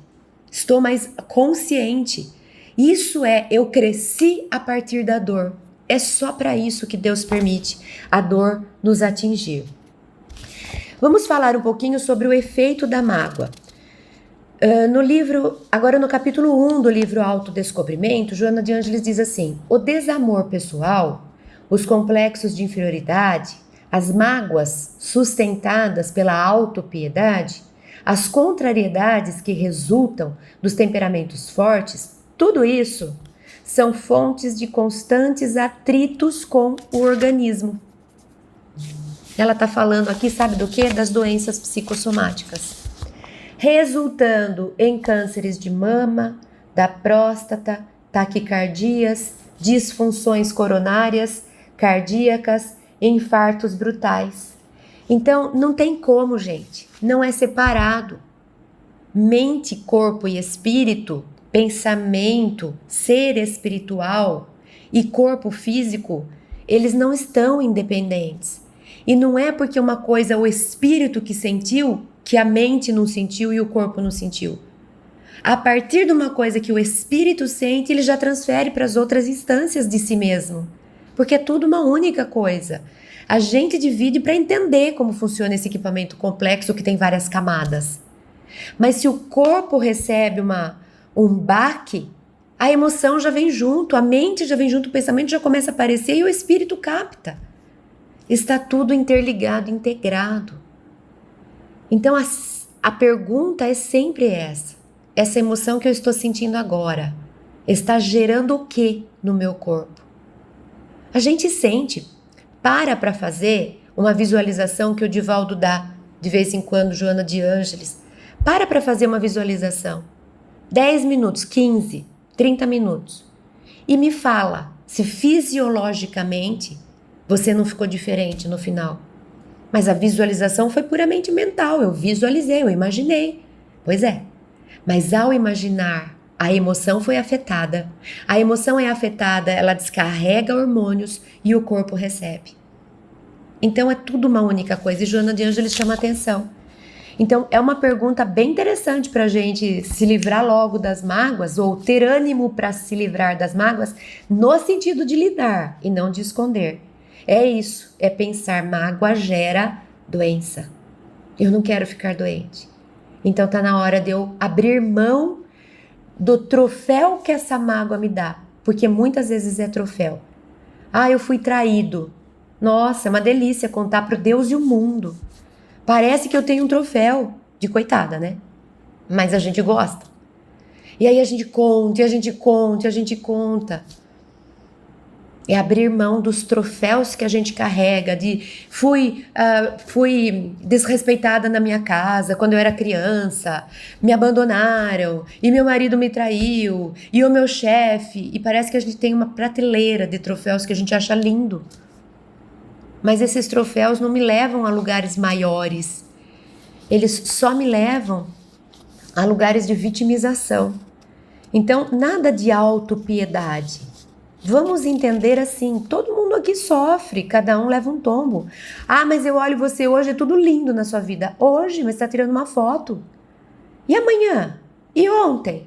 estou mais consciente. Isso é, eu cresci a partir da dor. É só para isso que Deus permite a dor nos atingir. Vamos falar um pouquinho sobre o efeito da mágoa. No livro, agora no capítulo 1 do livro Autodescobrimento, Joana de Ângeles diz assim: o desamor pessoal, os complexos de inferioridade, as mágoas sustentadas pela autopiedade, as contrariedades que resultam dos temperamentos fortes, tudo isso são fontes de constantes atritos com o organismo. Ela está falando aqui, sabe do quê? Das doenças psicossomáticas, resultando em cânceres de mama, da próstata, taquicardias, disfunções coronárias, cardíacas, infartos brutais. Então, não tem como, gente, não é separado. Mente, corpo e espírito, pensamento, ser espiritual e corpo físico, eles não estão independentes. E não é porque uma coisa, o espírito que sentiu, que a mente não sentiu e o corpo não sentiu. A partir de uma coisa que o espírito sente, ele já transfere para as outras instâncias de si mesmo. Porque é tudo uma única coisa. A gente divide para entender como funciona esse equipamento complexo que tem várias camadas. Mas se o corpo recebe um baque, a emoção já vem junto, a mente já vem junto, o pensamento já começa a aparecer e o espírito capta. Está tudo interligado, integrado. Então a pergunta é sempre essa: essa emoção que eu estou sentindo agora está gerando o que no meu corpo? A gente sente. Para fazer uma visualização que o Divaldo dá de vez em quando, Joana de Ângeles. Para fazer uma visualização. 10 minutos, 15, 30 minutos. E me fala se fisiologicamente você não ficou diferente no final. Mas a visualização foi puramente mental. Eu visualizei, eu imaginei. Pois é. Mas ao imaginar, a emoção foi afetada. A emoção é afetada, ela descarrega hormônios e o corpo recebe. Então é tudo uma única coisa. E Joana de Ângeles chama atenção. Então é uma pergunta bem interessante para a gente se livrar logo das mágoas ou ter ânimo para se livrar das mágoas no sentido de lidar e não de esconder. É isso, é pensar mágoa gera doença. Eu não quero ficar doente. Então tá na hora de eu abrir mão do troféu que essa mágoa me dá, porque muitas vezes é troféu. Eu fui traído. Nossa, é uma delícia contar pro Deus e o mundo. Parece que eu tenho um troféu de coitada, né? Mas a gente gosta. E aí a gente conta, e a gente conta, e a gente conta. É abrir mão dos troféus que a gente carrega, de fui desrespeitada na minha casa quando eu era criança, me abandonaram, e meu marido me traiu, e o meu chefe, e parece que a gente tem uma prateleira de troféus que a gente acha lindo. Mas esses troféus não me levam a lugares maiores, eles só me levam a lugares de vitimização. Então, nada de autopiedade. Vamos entender assim, todo mundo aqui sofre, cada um leva um tombo. Mas eu olho você hoje, é tudo lindo na sua vida. Hoje, mas você está tirando uma foto. E amanhã? E ontem?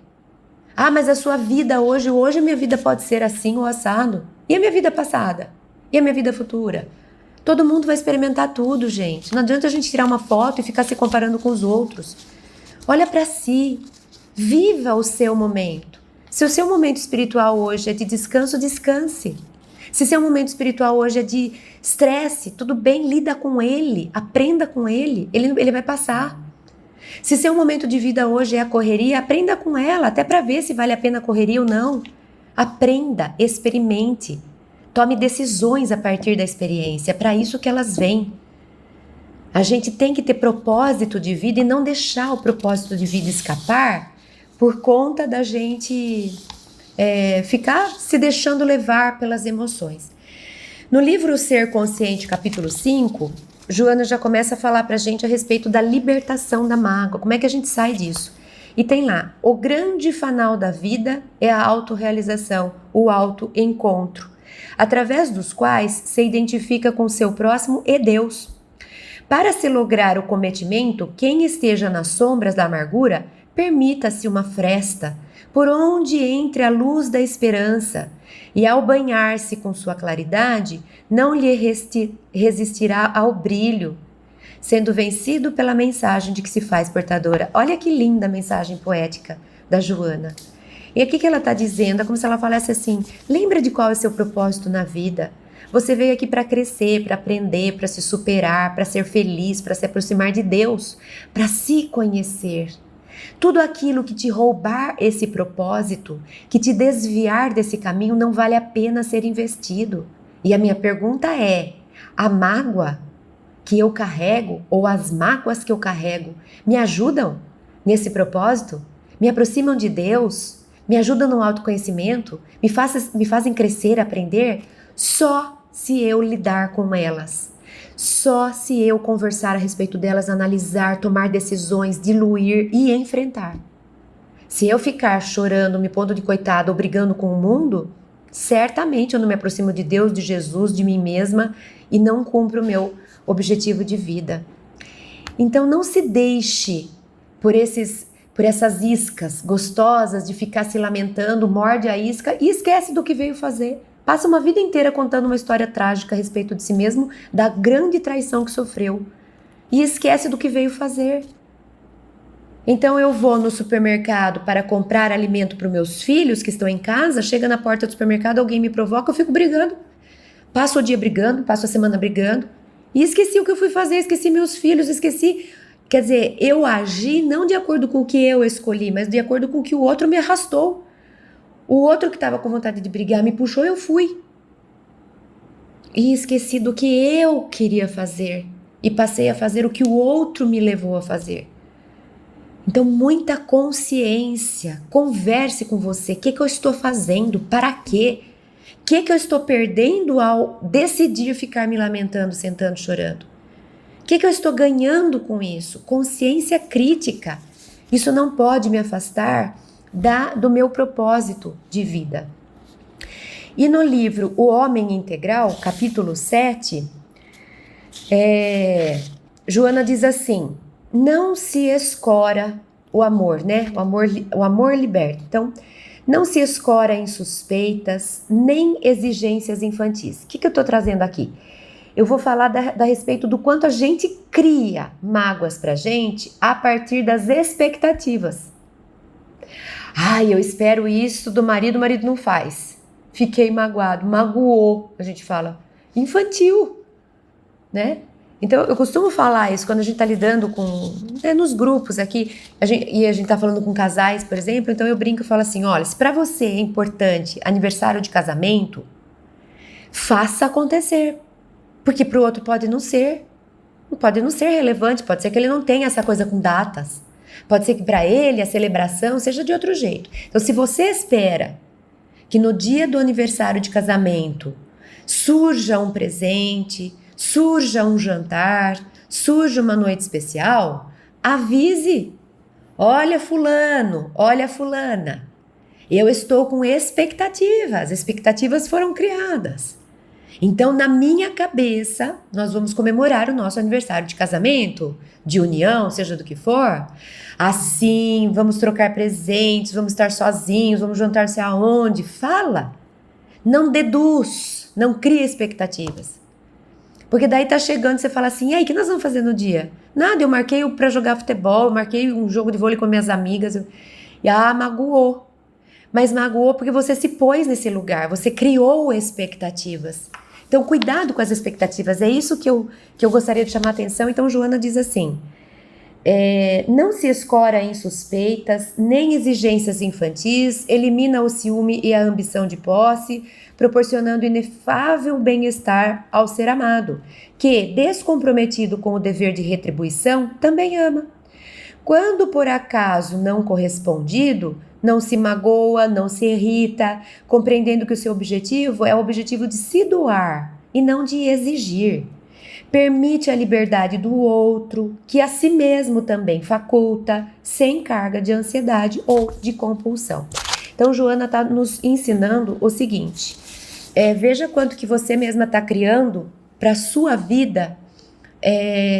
Mas a sua vida hoje a minha vida pode ser assim ou assado. E a minha vida passada? E a minha vida futura? Todo mundo vai experimentar tudo, gente. Não adianta a gente tirar uma foto e ficar se comparando com os outros. Olha para si, viva o seu momento. Se o seu momento espiritual hoje é de descanso, descanse. Se seu momento espiritual hoje é de estresse, tudo bem, lida com ele, aprenda com ele, ele vai passar. Se seu momento de vida hoje é a correria, aprenda com ela, até para ver se vale a pena a correria ou não. Aprenda, experimente, tome decisões a partir da experiência, é para isso que elas vêm. A gente tem que ter propósito de vida e não deixar o propósito de vida escapar por conta da gente ficar se deixando levar pelas emoções. No livro Ser Consciente, capítulo 5, Joana já começa a falar pra gente a respeito da libertação da mágoa, como é que a gente sai disso. E tem lá, o grande fanal da vida é a autorrealização, o autoencontro, através dos quais se identifica com o seu próximo e Deus. Para se lograr o cometimento, quem esteja nas sombras da amargura, permita-se uma fresta, por onde entre a luz da esperança, e ao banhar-se com sua claridade, não lhe resistirá ao brilho, sendo vencido pela mensagem de que se faz portadora. Olha que linda a mensagem poética da Joana. E aqui que ela está dizendo, é como se ela falasse assim, lembra de qual é seu propósito na vida? Você veio aqui para crescer, para aprender, para se superar, para ser feliz, para se aproximar de Deus, para se conhecer. Tudo aquilo que te roubar esse propósito, que te desviar desse caminho, não vale a pena ser investido. E a minha pergunta é, a mágoa que eu carrego, ou as mágoas que eu carrego, me ajudam nesse propósito? Me aproximam de Deus? Me ajudam no autoconhecimento? Me fazem crescer, aprender? Só se eu lidar com elas. Só se eu conversar a respeito delas, analisar, tomar decisões, diluir e enfrentar. Se eu ficar chorando, me pondo de coitada ou brigando com o mundo, certamente eu não me aproximo de Deus, de Jesus, de mim mesma e não cumpro o meu objetivo de vida. Então não se deixe por essas iscas gostosas de ficar se lamentando, morde a isca e esquece do que veio fazer. Passa uma vida inteira contando uma história trágica a respeito de si mesmo, da grande traição que sofreu. E esquece do que veio fazer. Então eu vou no supermercado para comprar alimento para os meus filhos que estão em casa, chega na porta do supermercado, alguém me provoca, eu fico brigando. Passo o dia brigando, passo a semana brigando. E esqueci o que eu fui fazer, esqueci meus filhos, esqueci Quer dizer, eu agi não de acordo com o que eu escolhi, mas de acordo com o que o outro me arrastou. O outro que estava com vontade de brigar me puxou, eu fui. E esqueci do que eu queria fazer. E passei a fazer o que o outro me levou a fazer. Então, muita consciência. Converse com você. O que eu estou fazendo? Para quê? O que eu estou perdendo ao decidir ficar me lamentando, sentando, chorando? O que eu estou ganhando com isso? Consciência crítica. Isso não pode me afastar do meu propósito de vida. E no livro O Homem Integral, capítulo 7, Joana diz assim: não se escora o amor, né? O amor liberta. Então, não se escora em suspeitas, nem exigências infantis. O que eu estou trazendo aqui? Eu vou falar da respeito do quanto a gente cria mágoas pra gente a partir das expectativas. Ai, eu espero isso do marido, o marido não faz. Fiquei magoado, magoou, a gente fala. Infantil, né? Então, eu costumo falar isso quando a gente está lidando com... nos grupos aqui, e a gente está falando com casais, por exemplo, então eu brinco e falo assim, olha, se para você é importante aniversário de casamento, faça acontecer. Porque para o outro pode não ser relevante, pode ser que ele não tenha essa coisa com datas. Pode ser que para ele a celebração seja de outro jeito. Então, se você espera que no dia do aniversário de casamento surja um presente, surja um jantar, surja uma noite especial, avise. Olha fulano, olha fulana. Eu estou com expectativas, as expectativas foram criadas. Então, na minha cabeça, nós vamos comemorar o nosso aniversário de casamento, de união, seja do que for. Assim, vamos trocar presentes, vamos estar sozinhos, vamos jantar-se aonde? Fala. Não deduz, não cria expectativas. Porque daí tá chegando, você fala assim, e aí, o que nós vamos fazer no dia? Nada, eu marquei pra jogar futebol, marquei um jogo de vôlei com minhas amigas. E magoou. Mas magoou porque você se pôs nesse lugar, você criou expectativas. Então, cuidado com as expectativas, é isso que eu gostaria de chamar a atenção. Então, Joana diz assim, não se escora em suspeitas, nem exigências infantis, elimina o ciúme e a ambição de posse, proporcionando inefável bem-estar ao ser amado, que, descomprometido com o dever de retribuição, também ama. Quando por acaso não correspondido, não se magoa, não se irrita, compreendendo que o seu objetivo é o objetivo de se doar e não de exigir. Permite a liberdade do outro, que a si mesmo também faculta, sem carga de ansiedade ou de compulsão. Então, Joana está nos ensinando o seguinte, veja quanto que você mesma está criando para a sua vida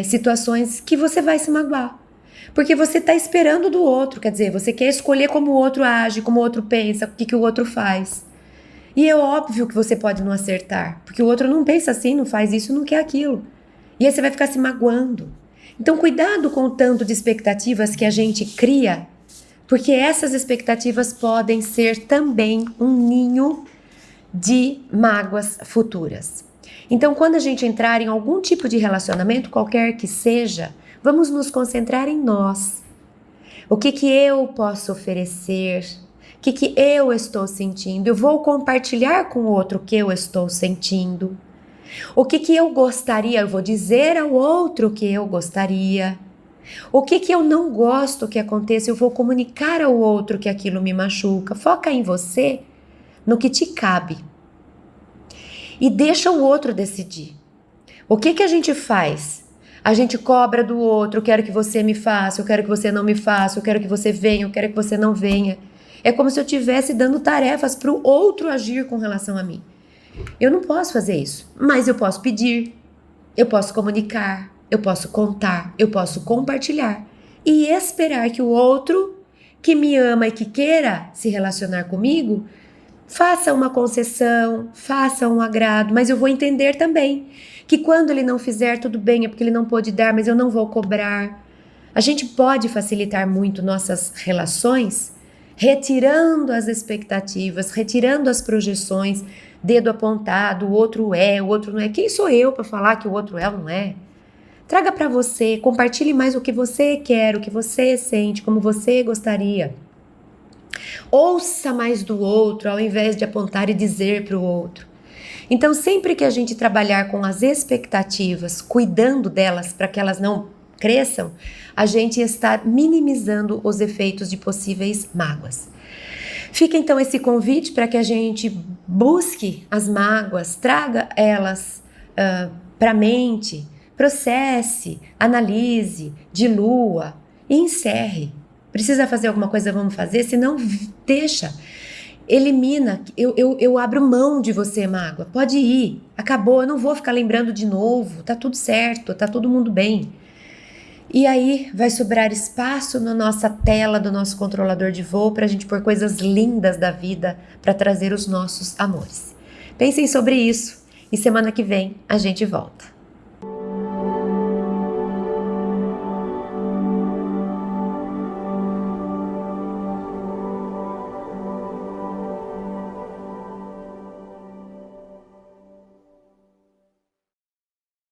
situações que você vai se magoar. Porque você está esperando do outro, quer dizer, você quer escolher como o outro age, como o outro pensa, o que o outro faz. E é óbvio que você pode não acertar, porque o outro não pensa assim, não faz isso, não quer aquilo. E aí você vai ficar se magoando. Então, cuidado com o tanto de expectativas que a gente cria, porque essas expectativas podem ser também um ninho de mágoas futuras. Então, quando a gente entrar em algum tipo de relacionamento, qualquer que seja, vamos nos concentrar em nós. O que eu posso oferecer? O que eu estou sentindo? Eu vou compartilhar com o outro o que eu estou sentindo. O que eu gostaria? Eu vou dizer ao outro o que eu gostaria. O que eu não gosto que aconteça? Eu vou comunicar ao outro que aquilo me machuca. Foca em você, no que te cabe. E deixa o outro decidir. O que a gente faz? A gente cobra do outro, eu quero que você me faça, eu quero que você não me faça, eu quero que você venha, eu quero que você não venha. É como se eu estivesse dando tarefas para o outro agir com relação a mim. Eu não posso fazer isso, mas eu posso pedir, eu posso comunicar, eu posso contar, eu posso compartilhar e esperar que o outro que me ama e que queira se relacionar comigo faça uma concessão, faça um agrado, mas eu vou entender também que quando ele não fizer, tudo bem, é porque ele não pôde dar, mas eu não vou cobrar. A gente pode facilitar muito nossas relações, retirando as expectativas, retirando as projeções, dedo apontado, o outro não é. Quem sou eu para falar que o outro é ou não é? Traga para você, compartilhe mais o que você quer, o que você sente, como você gostaria. Ouça mais do outro ao invés de apontar e dizer para o outro. Então, sempre que a gente trabalhar com as expectativas, cuidando delas para que elas não cresçam, a gente está minimizando os efeitos de possíveis mágoas. Fica então esse convite para que a gente busque as mágoas, traga elas para a mente, processe, analise, dilua e encerre. Precisa fazer alguma coisa, vamos fazer, senão deixa. Elimina, eu abro mão de você, mágoa, pode ir, acabou, eu não vou ficar lembrando de novo, tá tudo certo, tá todo mundo bem. E aí vai sobrar espaço na nossa tela do nosso controlador de voo para a gente pôr coisas lindas da vida para trazer os nossos amores. Pensem sobre isso e semana que vem a gente volta.